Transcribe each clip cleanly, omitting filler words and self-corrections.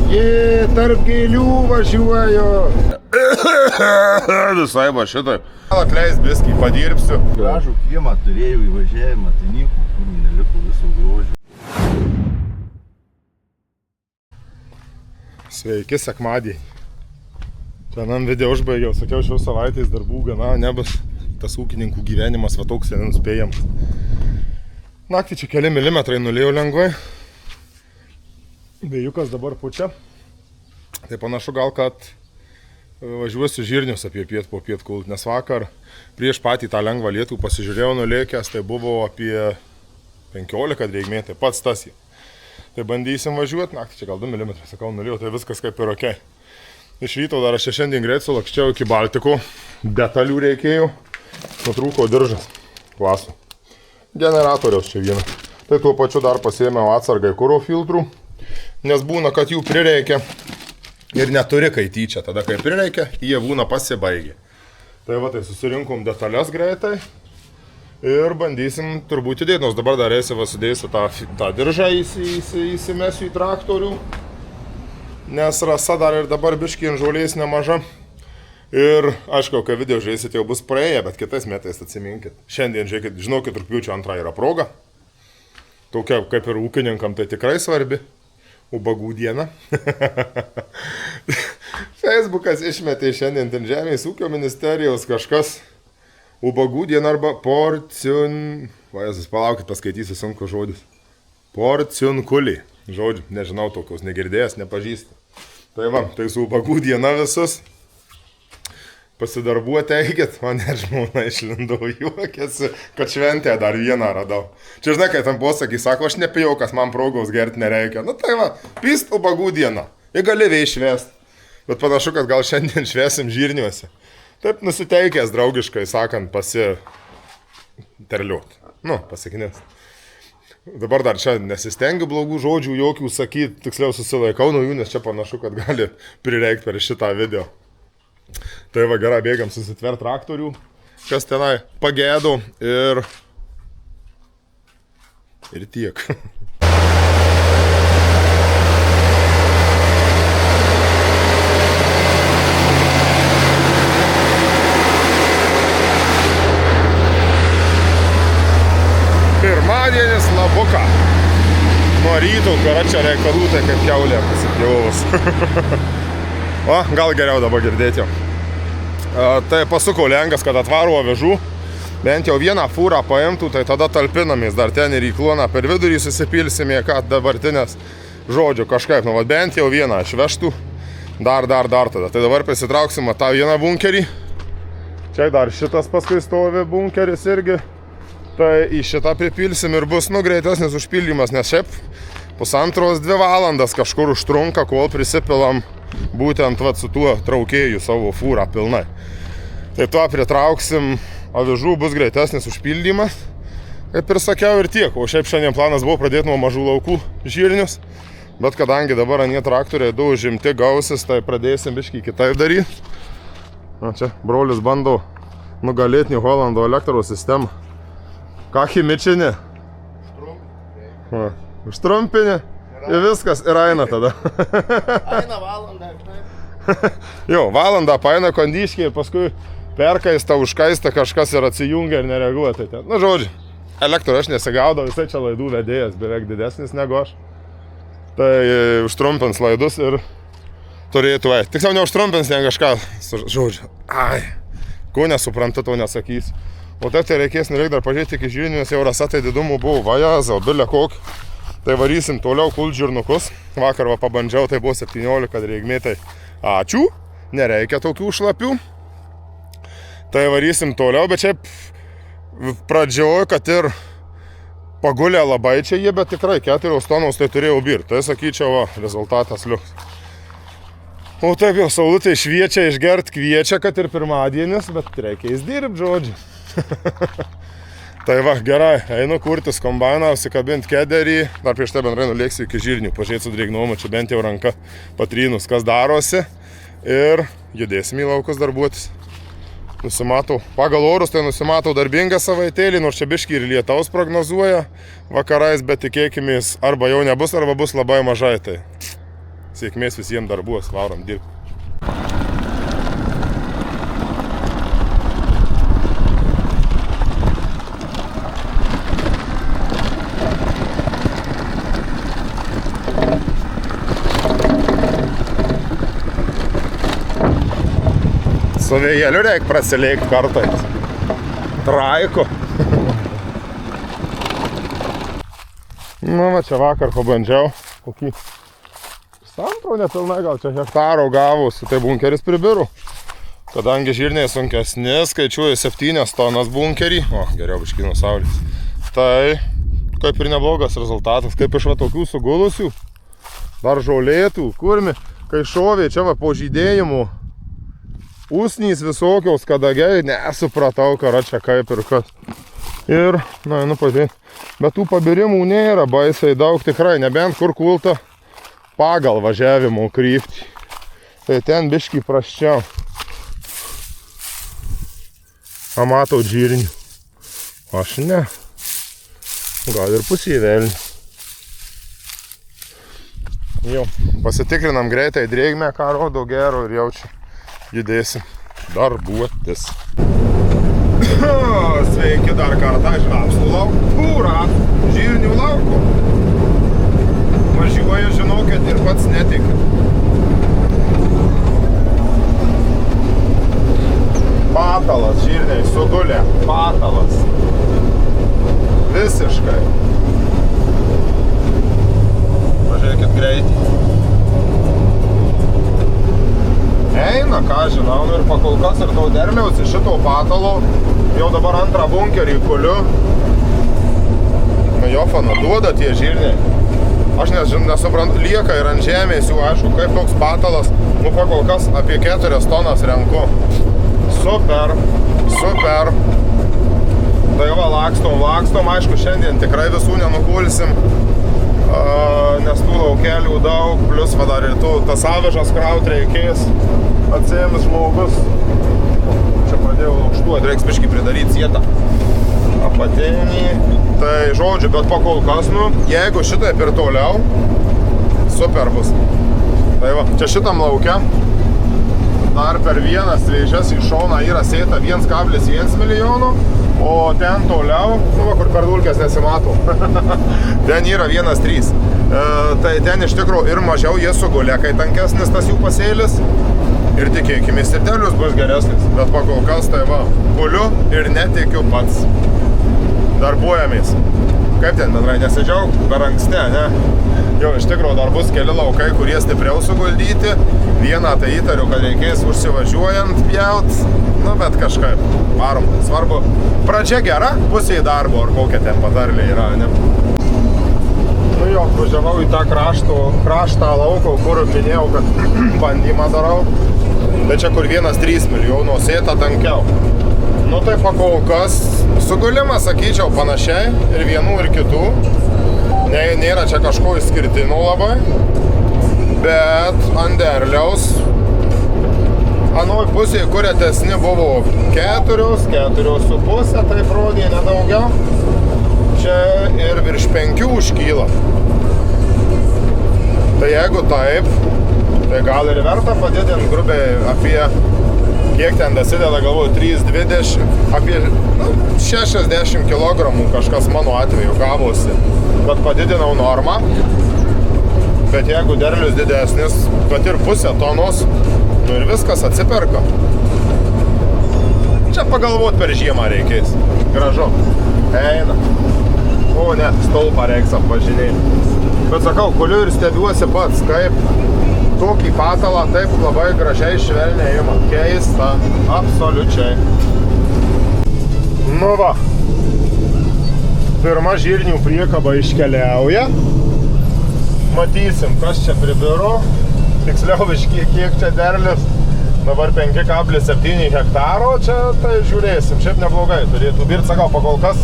Tarp gėlių važiuoju. Visai va šitaip. Atleis biskį, padirbsiu. Gražų kiemą turėjau įvažiavimą, tai nieko neliko, viso grožio. Sveiki, sekmadienį. Vienam video užbaigiau, sakiau, šios savaitės darbų gana nebus. Tas ūkininkų gyvenimas va toks nenuspėjamas. Naktį čia keli milimetrai nulėjau lengvai. Vėjukas dabar pučia. Tai panašu gal, kad važiuosiu žirnius apie piet po piet kult, nes vakar prieš patį tą lengvą lietų pasižiūrėjau nulėkęs, tai buvo apie 15 drėgmė, tai pats tas jį. Tai bandysim važiuoti, naktį čia gal 2 mm, sakau, nulėjau, tai viskas kaip ir ok. Iš ryto dar aš šiandien greit sulakščiau iki Baltiko, detalių reikėjo, nutrūko diržas, klasų. Generatoriaus čia vieną. Tai tuo pačiu dar pasiėmiau atsargai kuro filtrų, nes būna, kad jų prireikia ir neturi kai tyčia, tada kai prireikia, jie būna pasibaigę. Tai va, tai susirinkom detalės greitai ir bandysim turbūt įdėti, nors dabar dar sudėsiu tą diržą, įsimesiu į traktorių, nes rasa dar ir dabar biškį ant žolės nemaža. Ir aišku, kai video žiūrėsit jau bus praėję, bet kitais metais atsiminkit. Šiandien, žiūrėkit, žinokit, rugpjūčio 2 yra proga. Tokia kaip ir ūkininkam tai tikrai svarbi. Ubagų diena. Facebookas išmetė šiandien ten Žemės ūkio ministerijos kažkas. Ubagų diena arba Vajezus, palaukit, paskaitysiu sunku žodis. Porciunkulį. Žodžiu, nežinau tokios, negirdėjęs, nepažįstu. Tai va, tai su ubagų diena visus. Pasidarbuoti eikit, o ne žmona išlindau, juokėsi, kad šventę dar vieną radau. Čia žinai, kai tam posakį sako, aš nepijau, kas man progos gerti nereikia. Nu tai va, pyst ubagų dieną. Jie gali švęst. Bet panašu, kad gal šiandien švęsim žirniuose. Taip nusiteikęs draugiškai, sakant, pasiterliuot. Nu, pasikinės. Dabar dar čia nesistengiu blogų žodžių, jokių sakyti, tiksliau susilaikau nuo jų, nes čia panašu, kad gali prireikti per šitą video. Tai va, gerai, bėgam susitvert traktorių, kas tenai pagėdo ir tiek. Pirmadienis labuka. Nuo ryto, karačia reikalų, tai kaip kiaulė pasipjovus. O, gal geriau dabar girdėti jau. Tai pasukau lengas, kad atvaro avižų. Bent jau vieną fūrą paimtų, tai tada talpinamės dar ten ir į kloną per vidurį susipilsimė, kad dabartinės žodžių kažkaip, nu, bent jau vieną išvežtų. Dar tada. Tai dabar prisitrauksim tą vieną bunkerį. Čia dar šitas paskui stovi bunkeris irgi. Tai į šitą pripilsim ir bus, nu, greitesnis užpildymas, nes šiaip 1,5–2 valandas kažkur užtrunka, kol prisipilam būtent vat, su tuo traukėju savo fūrą pilnai. Tai tuo pritrauksim avižų, bus greitesnis užpildymas. Kaip ir sakiau ir tiek, o šiaip šiandien planas buvo pradėti nuo mažų laukų žirnius. Bet kadangi dabar anie traktoriai du užimti gausis, tai pradėsim biškį kitaip daryti. Na, čia brolis bando nugalėti New Hollando elektros sistemą. Ką chimičinė? Užtrumpinė. Ir viskas, ir eina tada. Eina valandą, taip. Jo, valandą paeina kondiškiai ir paskui perkaista, užkaista kažkas ir atsijungia ir nereaguoja. Tai ten. Nu, žodžiu, elektrą aš nesigaudau, visai čia laidų vedėjas beveik didesnis negu aš. Tai užtrumpins laidus ir turėtų eiti. Tiksliau neužtrumpins, ne kažką, žodžiu. Ai, ko nesuprantu, to nesakysiu. O taip tai reikės, nereik dar pažiūrėti iki žirnių, nes jau rasa tai didumų buvo vajazą, bilė kokį. Tai varysim toliau kult žirnukus. Vakar va pabandžiau, tai buvo 17 drėgmė, tai ačiū, nereikia tokių šlapių. Tai varysim toliau, bet šiaip pradžioj, kad ir pagulė labai čia jie, bet tikrai 4 tonos tai turėjau birti. Tai sakyčiau, va, rezultatas liuks. O taip jau saulutė šviečia, išgert kviečia, kad ir pirmadienis, bet reikės dirbti, žodžiu. Tai va, gerai, einu kurtis kombainą, apsikabint kederį, dar prieš tai bendrai nulėksiu iki žirnių, pažiūrėti su drėgnumu, čia bent jau ranka patrynus, kas darosi, ir judėsim į laukus darbuotis. Nusimatau, pagal orus tai nusimatau darbingą savaitėlį, nors čia biškį ir lietaus prognozuoja vakarais, bet tikėkimės arba jau nebus, arba bus labai mažai, tai Sėkmės visiems darbuos, varom dirbti. Su vėjeliu reik prasileikti kartais. Traiko. Nu, va, čia vakar pabandžiau. Kokį pusantro nepilnai, gal čia hektaro gavus. Tai bunkeris pribiru. Kadangi žirniai sunkesni, skaičiuoju 7 tonas bunkerį. O, geriau biškino saulės. Tai kaip ir neblogas rezultatas. Kaip iš va tokių sugulusių. Dar žolėtų, kurmi. Kai šovė čia va po žydėjimų. Usnys visokiaus kadagiai, nesupratau, kara čia kaip ir kas. Ir, na, nu pažiūrėk, bet tų pabirimų nėra baisiai daug tikrai, nebent kur kulta pagal važiavimo kryptį. Tai ten biškį prasčiau. A, matau žirnių. Aš ne. Gal ir pusė velnių. Jau, pasitikrinam greitai drėgmę, ką rodo gero ir jaučiu. Judėsim darbuotis. Sveiki dar kartą iš Rapsų laukų. Žirnių laukų. Važiuoju, žinokit, ir pats netikiu. Patalas, žirniai, sugulė. Patalas. Visiškai. Pažiūrėkit greitai. Eina, ką žinau, ir pakolkas ir tau derliaus iš šito patalo. Jau dabar antrą bunkerį kuliu. Nu, jofana, duoda tie žirniai. Aš nesuprantu, lieka ir ant žemės jų, aišku, kaip toks patalas. Nu, pakolkas apie 4 tonas renku. Super, super. Tai va, lakstom. Aišku, šiandien tikrai visų nenukulsim. Nes tų laukelių daug, plus va dar ir tas avižas kraut reikės, atsiėmis žmogus. Čia pradėjau laukštuoti, reiks biškį pridaryti sietą apatinį. Tai žodžiu, bet pakolkas, nu, jeigu šitaip ir toliau, super bus. Tai va, čia šitam lauke dar per vienas vėžes į šoną yra sėta 1,1 milijono. O ten toliau, nu va, kur per dulkės nesimato, ten yra 1,3. Tai ten iš tikrųjų ir mažiau jie sugulė, kai tankesnis tas jų pasėlis. Ir tikėkimės, ir derlius bus geresnis. Bet pakol kas tai va, guliu ir netikiu pats. Darbuojamės. Kaip ten bendrai nesidžiaug, per anksti, ne? Jau iš tikrųjų dar bus keli laukai, kurie stipriau suguldyti. Vieną tai įtariu, kad reikės užsivažiuojant pjaut. Nu, bet kažkaip varom. Svarbu, pradžia gera, pusė į darbo, ar kokia ten patarlė yra, ne? Nu jo, važiavau į tą kraštą lauko, kur minėjau, kad bandymą darau. Tai čia kur 1,3 milijono sėta tankiau. Nu tai pakol kas sugulimas, sakyčiau, panašiai ir vienų ir kitų. Nėra čia kažko išskirtino labai. Bet ant derliaus anoj pusėje, kur retesni buvo 4,5, taip rodė nedaugiau. Čia ir virš 5 užkyla. Tai jeigu taip, tai gal ir verta padidinti grubiai apie, kiek ten dasideda, galvoju, 3,20, apie 60 kg kažkas mano atveju gavosi, kad padidinau normą. Bet jeigu derlius didesnis, kad ir pusę tonos, nu ir viskas atsiperka. Čia pagalvot per žiemą reikės. Gražu. Eina. O ne, stulpą reiks apvažinėti. Bet sakau, kuliu ir stebiuosi pats, kaip tokį patalą taip labai gražiai švelniai ima. Keista. Absoliučiai. Nu va. Pirma žirnių priekaba iškeliauja. Matysim, kas čia pribiro. Tiksliau, kiek čia derlius. Dabar 5,7 hektaro. Čia tai žiūrėsim. Šiaip neblogai turėtų birti. Sakau, pakol kas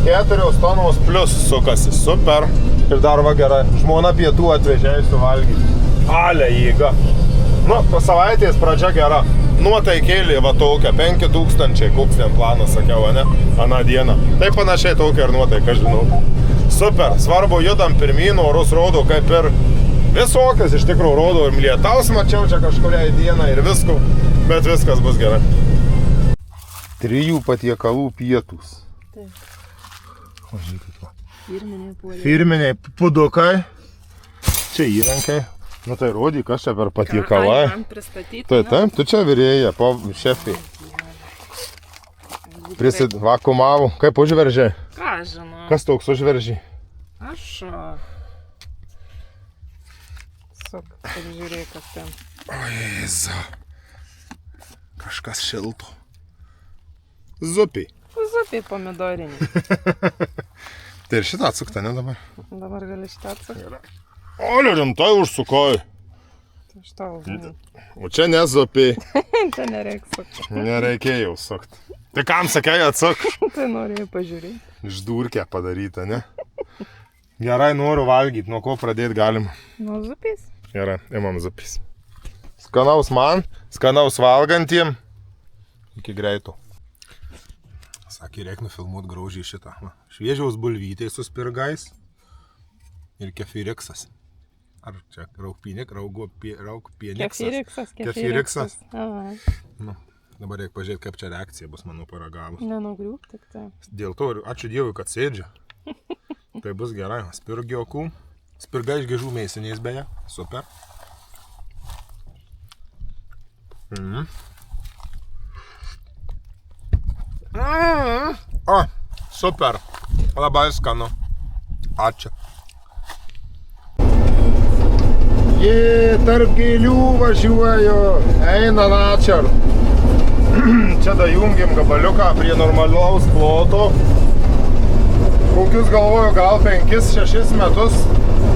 4 tonos plus sukasi. Super. Ir dar va gerai. Žmona pietų atvežė suvalgyti. Ale jėga. Nu, po savaitės pradžia gera. Nuotaikėlė va tokia, 5,000, koks ten planas, sakiau, ne? Aną dieną. Tai panašiai tokia ir nuotaika, žinau. Super, svarbu, judam pirmyn, orus rodo kaip ir Visokas iš tikrųjų rodo ir lietaus mačiau čia kažkuriai dieną ir visko, bet viskas bus gerai. 3 patiekalų pietus. Taip. O žiūrėkit, va. Firminiai puoliai. Firminiai pudukai. Čia įrankiai. Nu tai rodyk, kas čia per patiekalai. Man pristatyti. Tai taip, tu čia virėja, po šefai. Vakumavo. Kaip užveržiai? Ką žinau? Kas toks užveržiai? Aš. Suk, žiūrėk, kas ten. O Jėza. Kažkas šilto. Zupiai. Zupiai pomidorinį. Tai ir šitą atsukta, ne dabar? Dabar gali šitą atsukti. O, rimtai užsukoju. Aš tau. O čia ne zupiai. Čia nereik sukti. Nereikėjo sukti. Tai kam sakei atsuk? Tai norėjau pažiūrėti. Išdurkę padaryta, ne? Gerai, noriu valgyti. Nuo ko pradėti galim? Nuo zupės? Gerai, imam zupės. Skanaus man, skanaus valgantiem. Iki greito. Sakė, reik nufilmuot graužiai šitą. Va. Šviežiaus bulvytė su spirgais ir kefiriksas. Ar čia raukpieniksas? Kefiriksas. Nu, dabar reikia pažiūrėti, kaip čia reakcija bus, manau, paragavus. Nenugriūk, tik tai. Dėl to, ačiū Dievui, kad sėdžia. Tai bus gerai. Spirgiokų. Spirga iš gežų mėsiniais beje. Super. O, super. Labai skanu. Ačiū. Jie tarp gėlių važiuoju. Eina načar. Čia dajungiam gabaliuką prie normalaus ploto. Kokius galvoju, gal 5-6 metus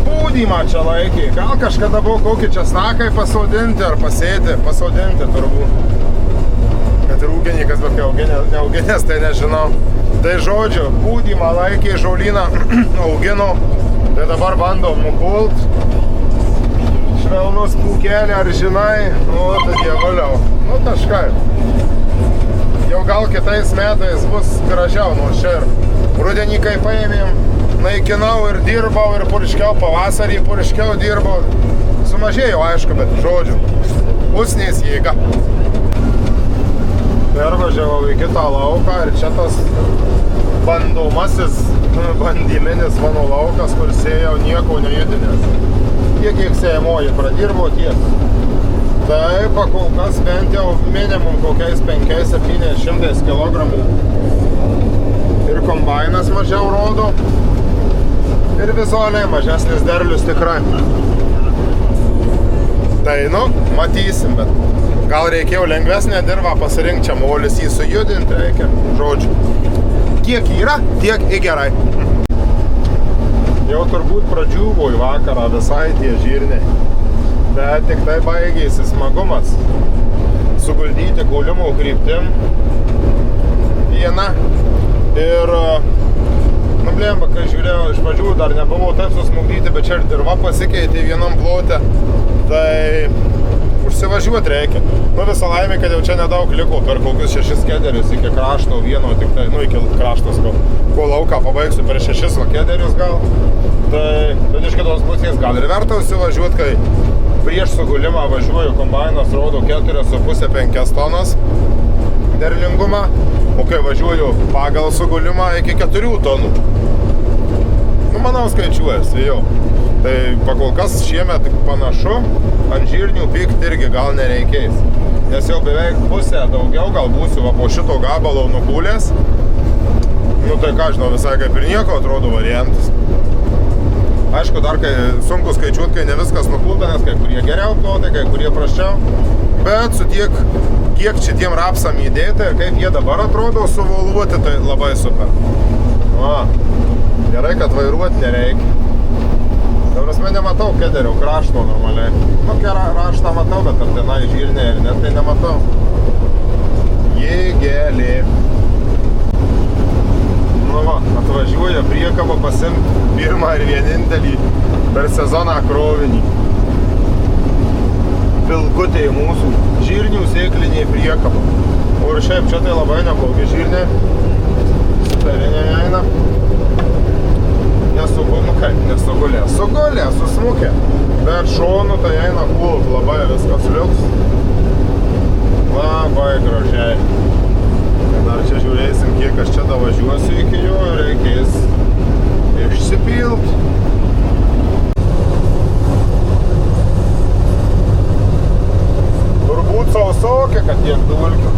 pūdymą čia laikė. Gal kažkada buvo kokį česnakai pasodinti ar pasėti, pasodinti turbūt. Kad ir ūkininkas, bet kai neauginęs, tai nežinau. Tai žodžiu, pūdymą laikė, žolyną augino. Tai dabar bandom nupult. Švelnus pūkelį, ar žinai, nu, tai dievaliau. Nu, taškai. Jau gal kitais metais bus gražiau, nors čia ir rudenį, kai paėmėm, naikinau ir dirbau, ir purškiau pavasarį, purškiau dirbau. Sumažėjau, aišku, bet žodžiu, pusnės jėga. Pervažiavau į kitą lauką ir čia tas bandomasis, bandyminis mano laukas, kur sėjau nieko nejudinęs. Tiek, kiek sėjamoji pradirbo, tiek. Tai pakol kas bent jau minimum kokiais 500-700 kilogramų. Ir kombainas mažiau rodo. Ir vizualiai mažesnis derlius tikrai. Tai, nu, matysim, bet gal reikėjo lengvesnę dirvą pasirinkti čia molis, jį sujudinti reikia, žodžiu. Kiek yra, tiek į gerai. Jau turbūt pradžiūvo į vakarą visai tie žirniai. Bet tik tai baigėsi smagumas. Suguldyti gulimo kryptim. Viena. Ir, nu blemba, kai žiūrėjau, iš pradžių dar nebuvo taip susmugdyti, bet čia ir dirva pasikeitė vienam plote. Tai užsivažiuoti reikia. Nu visą laimę, kad jau čia nedaug liko, per kokius 6 kederius iki krašto vieno, tik tai, nu iki kraštos, ko lauką pabaigsiu per 6 kederius gal. Tai, bet iš kitos pusės gal ir verta užsivažiuoti, kai prieš sugulimą važiuoju, kombainas rodo 4,5-5 tonas derlingumą, o kai važiuoju pagal sugulimą iki 4 tonų. Nu, manau, skaičiuojasi jau. Tai pakol kas šiemet panašu, ant žirnių pykti irgi gal nereikės. Nes jau beveik pusę daugiau gal būsiu va po šito gabalo nupūlės. Nu tai ką žinau, visai kaip ir nieko atrodo variantas. Aišku, dar kai sunku skaičiuoti, kai ne viskas nupulta, nes kai kurie geriau plotai, kai kurie prasčiau. Bet su tiek, kiek šitiem rapsam įdėti ir kaip jie dabar atrodo suvoluoti, tai labai super. Va, gerai, kad vairuoti nereikia. Ta prasme, nematau kederio krašto normaliai. Nu, raštą matau, bet ar tenai žirnė ir net tai nematau. Jėgelė. Nu va, atvažiuoja priekabą pasimti pirmą ir vienintelį per sezoną krovinį. Pilkutė mūsų žirnių sėklinė priekaba. O ir šiaip čia tai labai neblogi žirniai. Superinė eina. Nesugulė, susmukė. Bet šonu tai eina kult, labai viskas liuks. Labai gražiai. Dar čia žiūrėsim, kiek aš čia davažiuosiu iki jo ir reikės išsipilt. Turbūt sausokė, kad tiek dulkių.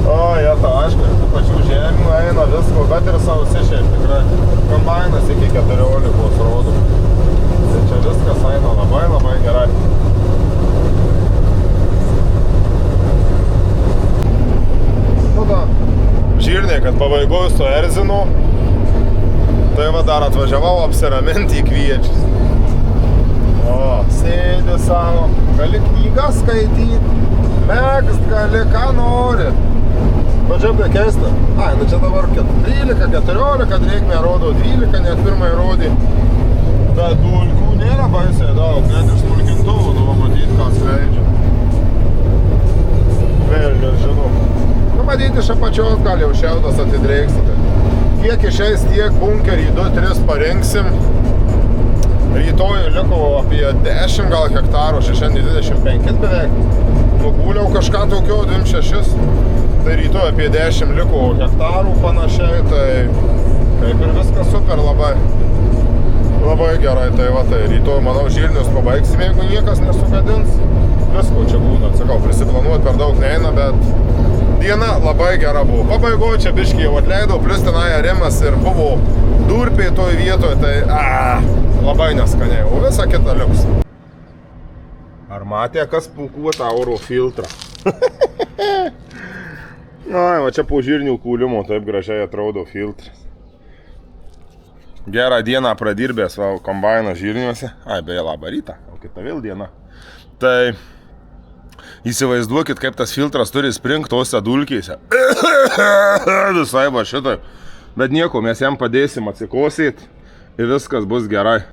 O, jie to aišku, tų pačių žemių eina visko, bet ir sausi šiaip tikrai. Kombainas iki 14 rodų. Tai čia viskas eina labai, labai gerai. Nu da, žirniai, kad pabaigoj suerzinu. Tai va dar atvažiavau apsiraminti į Kviečius. O, sėdi savo, gali knygą skaityti, megzt gali, ką nori. Pažiūrėk, tai keista. Ai, nu čia dabar 13, 14, drėgmė rodo 12, net pirmai rodė. Bet dulkių nėra baisiai daug, net iš smulkintuvų, nu, matyti, ką skleidžia. Vėl nežinau. Nu, matyti, iš apačios gal jau šiaudas atidrėksite. Kiek išeis, tiek bunkerį 2-3 parengsim. Rytoj liko apie 10 gal hektarų, šiandien 25 beveik. Nugūliau kažką tokio, 26. Tai rytoj apie 10 liko hektarų panašiai, tai kaip ir viskas super labai. Labai gerai, tai va, tai rytoj, manau, žirnius pabaigsim, jeigu niekas nesugadins. Visko čia būna, sakau, prisiplanuoti per daug neina, bet diena labai gera buvo. Pabaigoje čia biškį jau atleidau, plus tenai arimas ir buvo durpiai toj vietoje, tai labai neskaniai, o visa kita liuks. Ar matė, kas pūkuota oro filtrą? Ai, va čia po žirnių kūlimo taip gražiai atrodo filtras. Gerą dieną pradirbęs va, kombainą žirniuose. Ai, beje, labą rytą, o kita vėl diena. Tai įsivaizduokit, kaip tas filtras turi springt tose dulkėse. Visai va šitai. Bet nieko, mes jam padėsim atsikosėt ir viskas bus gerai.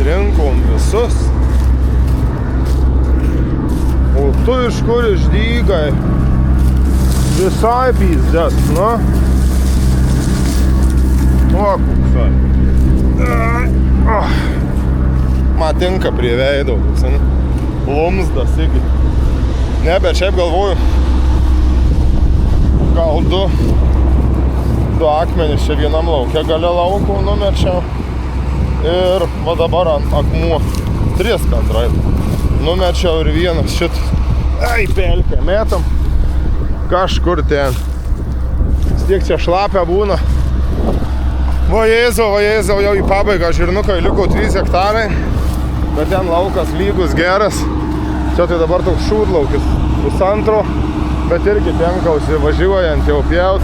Rinkom visus. O tu iš kur išdygai? Visai pizdas, nu? O, kuksai. Man tinka prie veido, toks, lumsdas, iki. Ne, bet šiaip galvoju, gal du akmenis čia vienam lauke gale lauko numečiau. Ir va dabar ant akmuo 3 bendrai numečiau ir vienas šitas. Ai, pelkę metam kažkur ten. Tiek čia šlapia būna. Va Jėzau, jau į pabaigą žirnukai liko 3 hektarai. Bet ten laukas lygus geras. Čia tai dabar toks šūdlaukis 1,5. Bet irgi tenkausi važiuojant jau pjaut.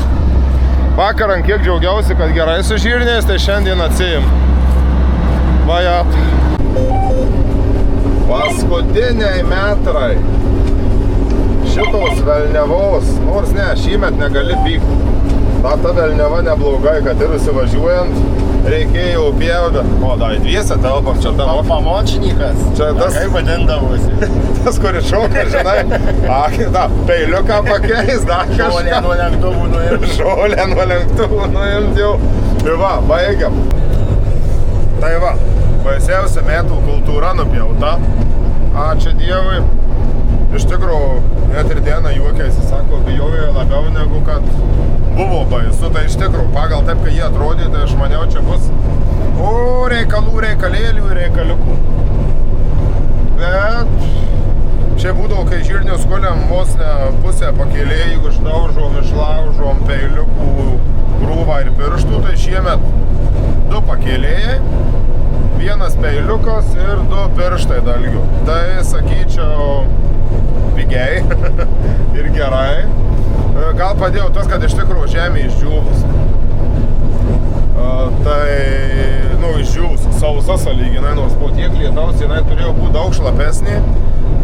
Vakar ant kiek džiaugiausi, kad gerai su žirniais, tai šiandien atsijim. Vajat. Paskutiniai metrai šitos velniavos, nors ne, šįmet negali pykti. Ta velniava neblogai, kad ir įsivažiuojant reikėjo pjauti. O, dai, dviese telpam, čia tavo Pamočnikas. Čia tas, kaip vadindavosi. Tas, kuris šoka, žinai, peiliuką pakeis, dar kažką. Žolę nuo lenktuvų nuimt. Žolę nuo lenktuvų nuimt jau. Ir va, baigiam. Tai va, baisiausia metų kultūra nupjauta. Ačiū Dievui. iš tikrųjų, net ir dieną juokėsi, sako, bijojo labiau negu kad buvo baisu. Tai iš tikrųjų, pagal taip, kai jie atrodė, tai aš maniau, čia bus reikalėlių ir reikaliukų. Bet čia būdavo, kai žirnius kuliam vos ne pusę pakėlėjų, išdaužom, išlaužom peiliukų krūvą ir pirštų, tai šiemet 2 pakėlėjai, 1 peiliukas ir 2 pirštai dalgių. Tai sakyčiau pigiai ir gerai. Gal padėjau tas, kad iš tikrųjų žemė išdžiūvus. Tai, išdžiūvus, sausa sąlyginai, nors po tiek lietaus jinai turėjo būti daug šlapesnė,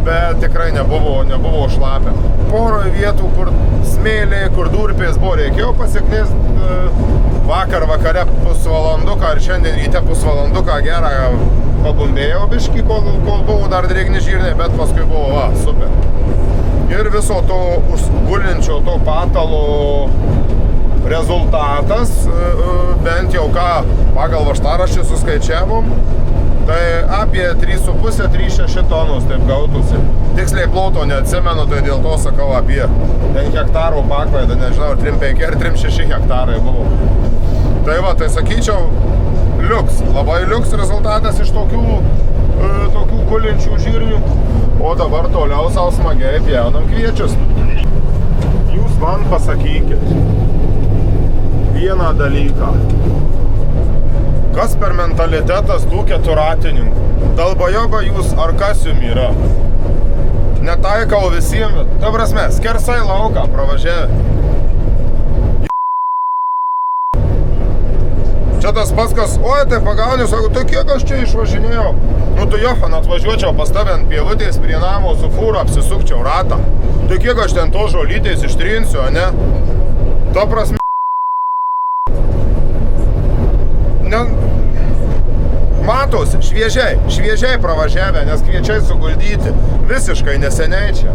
bet tikrai nebuvo šlapia. Poroj vietų, kur smėliai, kur durpės buvo, reikėjo pasiknist vakare pusvalanduką ar šiandien ryte pusvalanduką gerą pabumbėjau biškį, kol buvo dar drėgni žirniai, bet paskui buvo, super. Ir viso to gulinčio to patalo rezultatas, bent jau ką pagal vaštaraštį suskaičiavom, tai apie 3,5–3,6 tonus taip gautųsi. Tiksliai ploto neatsimenu, tai dėl to sakau apie hektarų paklaidą, nežinau, 3,5 ar 3,6 hektarai buvo. Tai va, tai sakyčiau, liuks, labai liuks rezultatas iš tokių gulinčių žirnių. O dabar toliau savo smagiai pjaunam kviečius. Jūs man pasakykit vieną dalyką. Kas per mentalitetas tų keturatininkų? Dalbajoba jūs ar kas jum yra? Netaikau visiems, ta prasme, skersai lauką pravažiavę. Čia tas paskas, oi, tai pagauni, sako, tai kiek aš čia išvažinėjau? Nu, tu Johan atvažiuočiau pas tave ant pievutės prie namo su fūru, apsisukčiau ratą. Tai kiek aš ten to žolytės ištrinsiu, a ne? Ta prasme... Matosi, šviežiai pravažiavę, nes kviečiai suguldyti. Visiškai neseniai čia.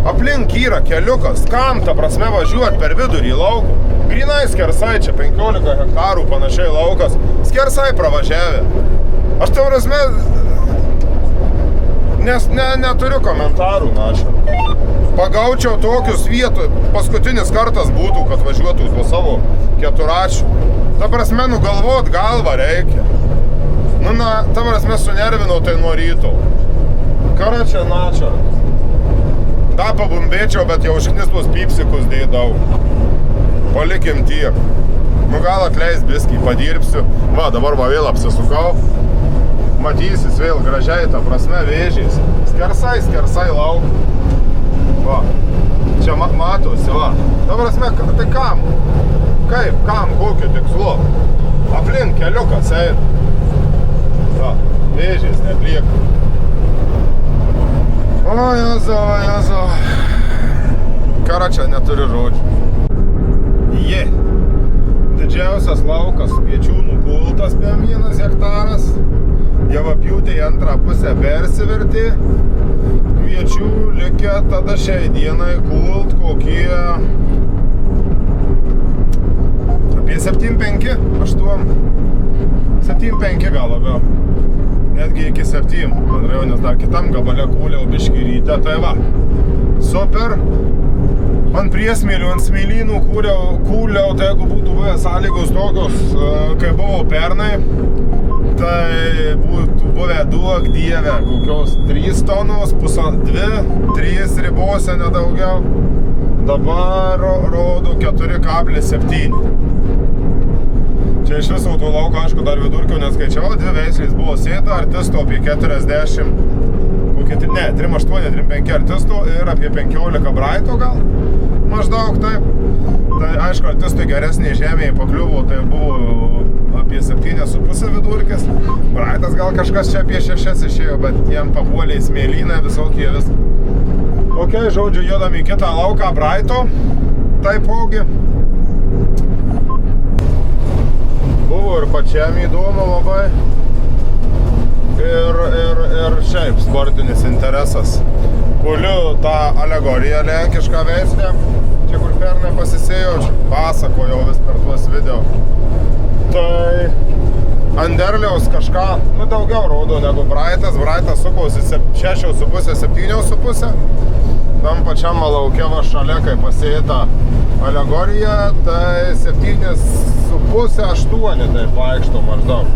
Aplink yra keliukas, kam ta prasme važiuot per vidurį laukų. Grinai skersai, čia 15 hektarų panašiai laukas. Skersai pravažiavę. Aš ta prasme... neturiu komentarų, naša. Pagaučiau tokius vietų, paskutinis kartas būtų, kad važiuotų tuo savo keturačių. Ta prasme, galvot galvą reikia. Ta prasme, sunervinau tai nuo ryto. Karačia, načia. Da pabumbėčiau, bet jau užknistus pypsikus dėdau. Palikim tiek. Gal atleis biskį, padirbsiu. Va, dabar vėl apsisukau. Matysis vėl gražiai, ta prasme, vėžys. Skersai lauk. Va. Čia matosi, va. Ta prasme, tai kam? Kaip, kam, kokiu tikslu? Aplink keliukas eina. Va, vėžys neplieka. O, Jezu. Karačia, neturiu žodžių. Didžiausias laukas kviečiūnų kultas per 1 hektaras. Javapjūtė į antrą pusę persivertė. Kviečių likę tada šiai dienai kult kokie apie 7,5, 8, 7,5 gal labiau. Netgi iki 7, bendrai, nes dar kitam gabale kūliau biškį ryte, tai va. Super. Ant priesmėlių, ant smėlynų kūliau, tai jeigu būtų buvę sąlygos tokios, kai buvau pernai, tai būtų buvę duok dieve, kokios 3 tonos, 2–3 ribose nedaugiau. Dabar rodo 4,7. Čia iš viso to lauko, aišku, dar vidurkio neskaičiavau, 2 veislės buvo sėta, artisto apie 40, kokie, ne, 3,8, 3,5 artisto ir apie 15 braito gal, maždaug taip. Tai aišku, artistui geresnė žemėje pakliuvo, tai buvo apie 7,5 vidurkis. Braitas gal kažkas čia apie 6 išėjo, bet jiem papuolė į smėlyną visokie vis. Ok, žodžiu, jodam į kitą lauką Braito, taipogi. Buvo ir pačiam įdomu labai. Ir šiaip sportinis interesas. Kuliu tą alegoriją lenkišką veislę, čia kur pernai pasisėjau, pasakojau vis per tuos video. Tai ant derliaus kažką, nu, daugiau rodo negu Braitas. Braitas sukausi 6,5–7,5. Tam pačiam lauke va šalia, kai pasėta alegorija, tai 7,5–8 taip vaikšto maždaug.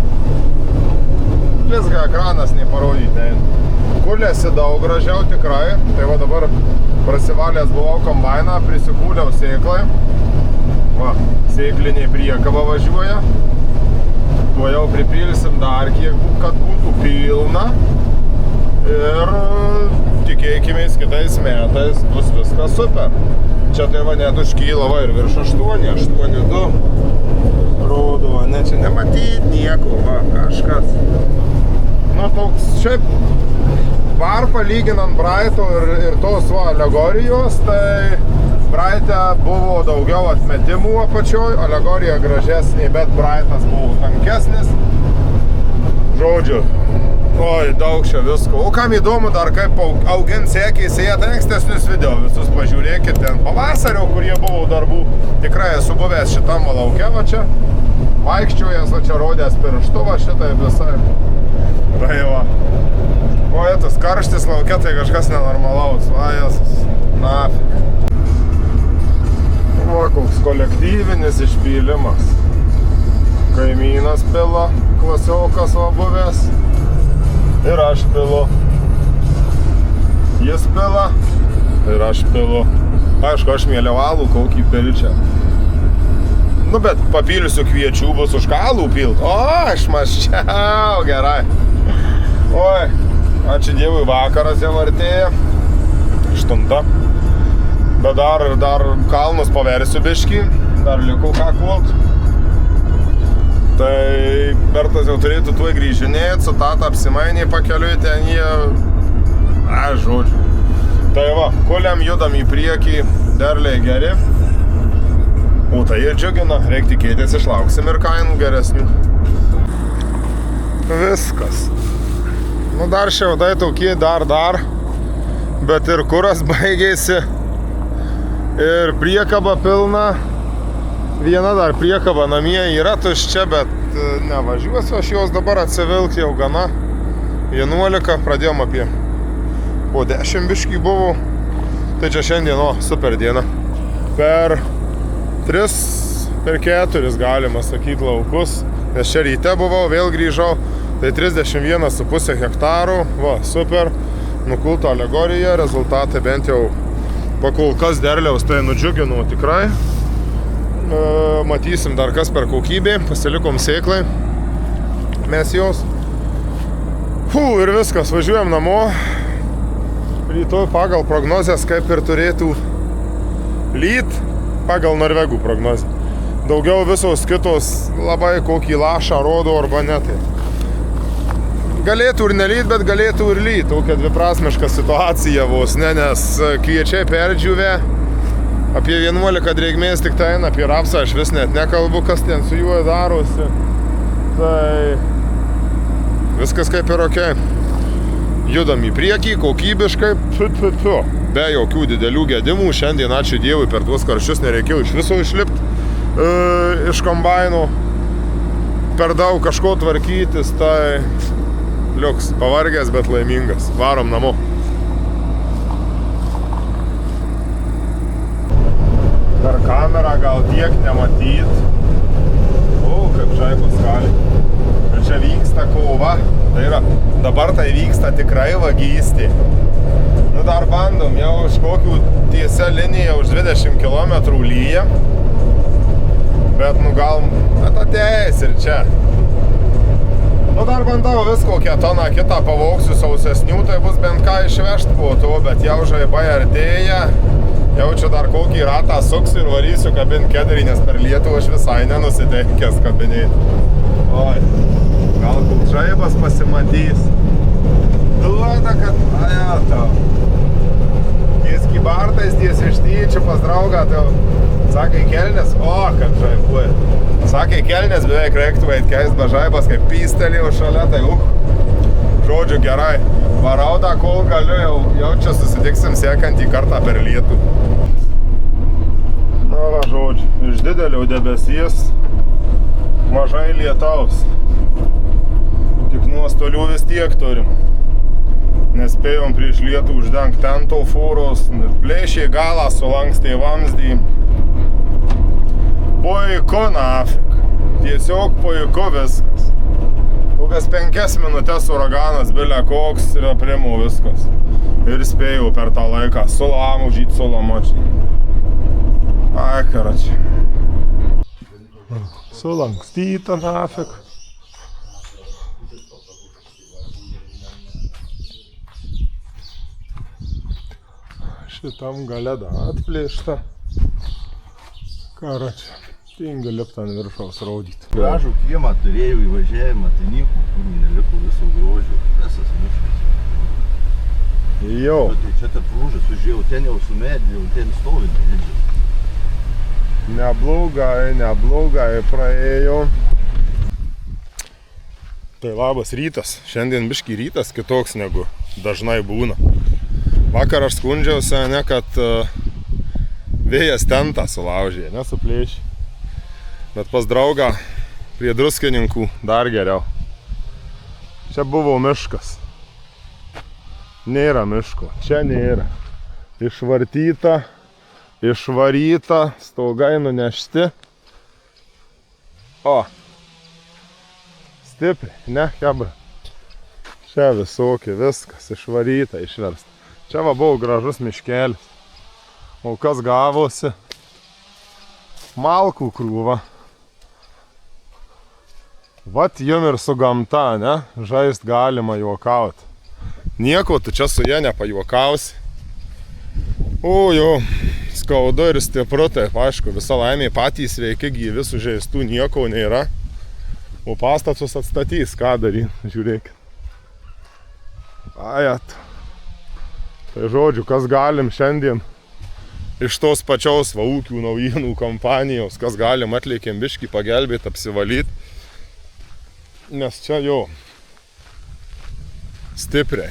Blizga ekranas neparodyti. Kulėsi daug gražiau tikrai. Tai va dabar prasivalęs buvau kombainą, prisikūliau sėklai. Va, sėklinė priekaba važiuoja. Tuo jau pripilsim dar kiek, kad būtų pilna. Ir tikėkimės kitais metais bus viskas super. Čia tai va net užkyla va ir virš 8,2 rodo, ne, čia nematyti nieko, va, kažkas. Nu, toks šiaip varpa lyginant Braito ir tos va alegorijos, tai Braite buvo daugiau atmetimų apačioj, alegorija gražesnė, bet Braitas buvo tankesnis. Žodžiu, oi, daug čia visko. O kam įdomu dar kaip augint sėkiai sėjat ankstesnius video, visus pažiūrėkit ten pavasario, kurie buvo darbų. Tikrai esu buvęs šitam lauke, va čia. Vaikščiojęs, va čia rodęs pirštu, va šitai visai. Tai va. O, tas karštis lauke, tai kažkas nenormalaus. Va, jas, nafik. Va, koks kolektyvinis išpylimas. Kaimynas pila, klasiokas va buvęs. Ir aš pilu. Jis pila. Ir aš pilu. Aišku, aš mėliau alų kokį piličią. Nu, bet papilsiu kviečių, bus už kalų pilt. O, aš maščiau, gerai. Oi, ačiū Dievui, vakaras jau artėja. 8. Bet dar kalnus paversiu biškį. Dar liko ką kult. Tai Bertas jau turėtų tuoj grįžinėti, su tata apsimainė pakeliui, ten jie... žodžiu. Tai va, kuliam, judam į priekį, derliai geri. O tai ir džiugina, reik tikėtis, išlauksim ir kainų geresnių. Viskas. Nu dar šiaudai tokie, dar. Bet ir kuras baigėsi. Ir priekaba pilna. Viena dar priekaba namie yra tuščia, bet nevažiuosiu aš jos dabar atsivilkti jau gana. 11, pradėjom apie po 10 biškį buvau. Tai čia šiandien, super diena. Per 3, per 4 galima sakyti laukus. Nes čia ryte buvau, vėl grįžau. Tai 31,5 hektarų. Va, super. Nukulto alegorija, rezultatai bent jau pakol kas derliaus, tai nudžiugino tikrai. Matysim dar kas per kokybė, pasilikom sėklai, mes jos. Ir viskas, važiuojam namo. Rytoj pagal prognozes kaip ir turėtų lyt, pagal norvegų prognozę. Daugiau visos kitos labai kokį lašą rodo arba ne tai. Galėtų ir nelyt, bet galėtų ir lyt. Tokia dviprasmiška situacija vos, nes kviečiai perdžiūvė. Apie 11 drėgmės tik tai, apie rapsą aš vis net nekalbu, kas ten su juo darosi. Tai viskas kaip ir okei. Judam į priekį, kokybiškai, be jokių didelių gedimų. Šiandien, ačiū Dievui, per tuos karščius nereikėjo iš viso išlipti iš kombaino. Per daug kažko tvarkytis, tai liuks, pavargęs, bet laimingas. Varom namo. Per kamerą gal tiek nematyt. Kaip žaibas gali. Ir čia vyksta kova. Tai yra, dabar tai vyksta tikrai vagystė. Nu dar bandom, jau už kokių tiesia linija už 20 km lyja. Bet nu gal ateis ir čia. Nu dar bandau vis kokią toną kitą pavoksiu sausesnių, tai bus bent ką išvežt po to, bet jau žaibai artėja. Jaučiu dar kokį ratą suksiu ir varysiu kabint kederį, nes per Lietuvą aš visai nenusiteikęs kabinėti. Oi, gal kol žaibas pasimatys. Duoda, kad... Aja, tau. Ties kybartais, ties ištyčių pas draugą, tau. Sakai kelnes, kaip žaibuoja. Sakai kelnes, beveik reiktų keist be žaibas, kaip pystelėjau šalia, tai žodžiu gerai. Varau tą, kol galiu, jau čia susitiksim sekantį kartą per lietų. Na va, žodžiu, iš didelio debesies mažai lietaus. nuostolių vis tiek turim. Nespėjom prieš lietų uždengti tento fūros, plėšiai galą, sulankstė vamzdį. Puiku nafik, tiesiog puiku viskas. Kokias 5 minutės uraganas bilia koks ir aprimo viskas. Ir spėjau per tą laiką sulamužyti, sulamočiai. Ai, karačiai. Sulankstyta nafik. Šitam gale dar atplėšta. Karačiai. Tingi lipt ant viršaus raudyti. Gražų kiemą turėjau įvažiavimą, tai nieko neliko, viso grožio, visas miškas. Jo. Tai čia tarp rūžas, užėjau ten jau su medžiu, jau ten stovi medžiu. Neblogai praėjo. Tai labas rytas. Šiandien biškį rytas kitoks negu dažnai būna. Vakar aš skundžiausi, ne, kad vėjas tentą sulaužė, nesuplėšė. Bet pas draugą prie Druskininkų dar geriau. Čia buvo miškas. Nėra miško, čia nėra. Išvartyta, išvaryta, stogai nunešti. O, stipriai, ne, hebra. Čia visokie, viskas išvaryta, išversta. Čia va buvo gražus miškelis. O kas gavosi? Malkų krūva. Vat jum ir su gamta, ne? Žaist galima juokaut. Nieko tu čia su jie nepajuokausi. O jo, skaudu ir stipru, taip aišku, visa laimė patys sveiki, gyvi, sužeistų nieko nėra. O pastatus atstatys, ką daryti, žiūrėkit. Ajat. Tai žodžiu, kas galim šiandien iš tos pačios va ūkių naujienų kompanijos, kas galim atliekėm biškį pagelbėti, apsivalyti. Nes čia jo stipriai.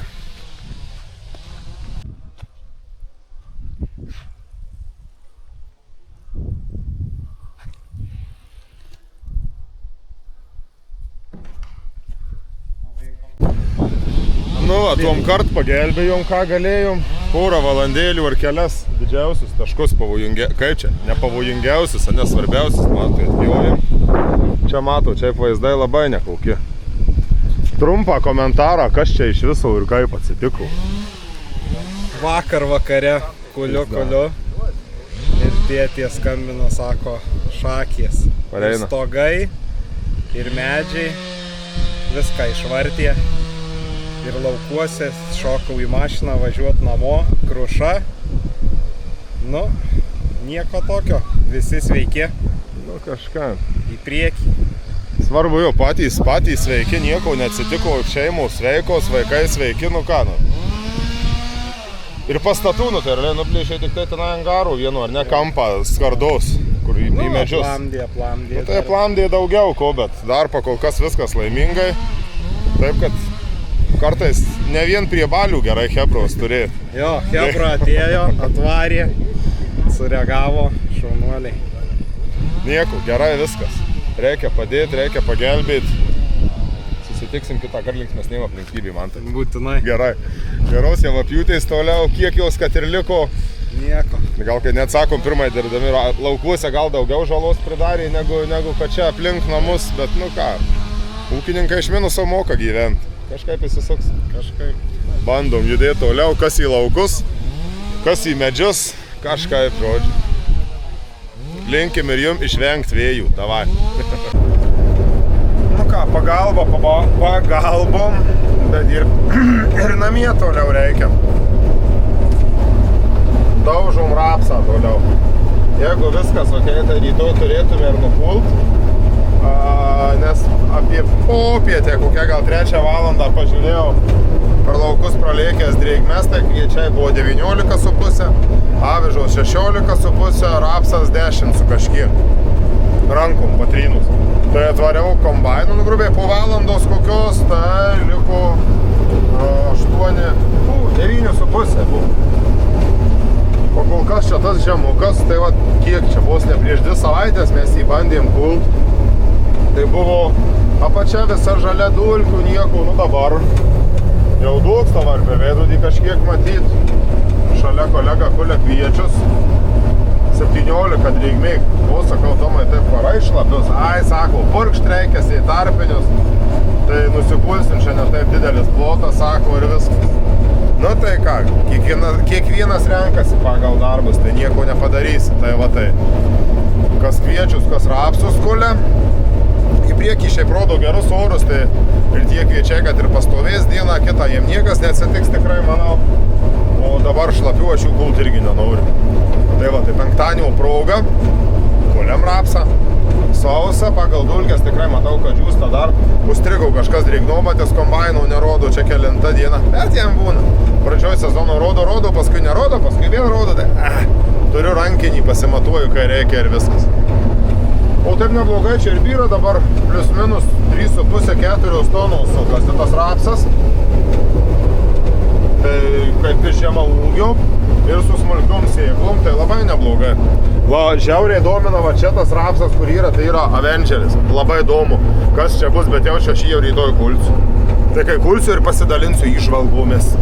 Nu, tuom kart pagelbėjom, ką galėjom. Porą valandėlių ar kelias didžiausius taškus kaip čia, nepavojingiausius, o nesvarbiausius, matai, atjojom. Čia matau, čia vaizdai labai nekauki. Trumpą komentarą, kas čia iš viso ir kaip atsitiko. Vakar vakare kuliu. Ir tėtė skambino, sako, šakės. Ir stogai, ir medžiai, viską išvartė. Ir laukuose šokau į mašiną važiuot namo, kruša. Nu, nieko tokio, visi sveiki. Nu, kažką. Į priekį. Svarbu jau patys sveiki, nieko neatsitiko, šeimos sveikos, vaikai sveiki, nu ką, nu. Ir pastatų, nu tai realiai nuplėšė tik tai ten angarų vienu, ar ne, kampą skardos, kur į medžius. Aplamdė. Nu, tai aplamdė daugiau ko, bet dar pakol kas viskas laimingai. Taip, kad kartais ne vien prie balių gerai hebros turėti. Jo, hebra atėjo, atvarė, sureagavo, šaunuoliai. Nieko, gerai viskas. Reikia padėti, reikia pagelbėti. Susitiksim kitą kartą linksmesnėm aplinkybėm, man tai. Būtinai. Gerai. Geros javapjūtės toliau, kiek jos kad ir liko. Nieko. Gal kai net sakom, pirmai dirbdami laukuose gal daugiau žalos pridarė negu kad čia aplink namus, bet nu ką. Ūkininkai iš minuso moka gyventi. Kažkaip įsisuks. Kažkaip. Bandom judėti toliau, kas į laukus, kas į medžius, kažkaip, žodžiu. Linkim ir jum išvengti vėjų, davai. Nu ką, pagalbom, bet ir namie toliau reikia. Daužom rapsą toliau. Jeigu viskas ok, tai rytoj turėtume ir nupult. Nes apie popietę, kokią gal 3 valandą pažiūrėjau, per laukus pralėkęs drėgmės, tai kviečiai buvo 19,5, avižos 16,5, rapsas 10 su kažkiek. Rankom patrynus. Tai atvariau kombainu, nu grubiai po valandos kokios, tai liko 9,5 buvo. O kol kas čia tas žemukas, tai va kiek čia vos ne prieš 2 savaitės mes jį bandėm kult. Tai buvo Apačia visa žalia dulkių, nieko, nu dabar jau dūksta var per veidrodį kažkiek matyt. Šalia kolega kulia kviečius. 17 drėgmiai. O, sakau, Tomai, taip parai šlapius. Ai, sako, purkšt reikėsi į tarpinius. Tai nusipulsim, čia ne taip didelis plotas, sako, ir viskas. Nu tai ką, kiekvienas renkasi pagal darbus, tai nieko nepadarysi. Tai va tai. Kas kviečius, kas rapsus kulia. Į priekį šiaip rodo gerus orus, tai ir tie kviečiai, kad ir pastovės dieną kitą, jiem niekas neatsitiks tikrai, manau. O dabar šlapių aš jų kult irgi nenoriu. Tai va, tai penktadienio proga, kuliam rapsą, sausa, pagal dulkės tikrai matau, kad džiūsta dar. Užstrigau kažkas drėgnomatės kombaino, nerodo, čia kelinta diena, bet jam būna. Pradžioj sezono rodo, paskui nerodo, paskui vėl rodo, tai turiu rankinį, pasimatuoju, kai reikia ir viskas. O taip neblogai, čia ir byra dabar plius minus 3,5-4 tonų sukastytas rapsas. Tai kaip ir žema ūgio ir su smulkiom sėklom, tai labai neblogai. Va, žiauriai domina va čia tas rapsas, kur yra, tai yra Avengeris. Labai įdomu, kas čia bus, bet jau čia aš jį jau rytoj kulsiu. Tai kai kulsiu ir pasidalinsiu įžvalgomis.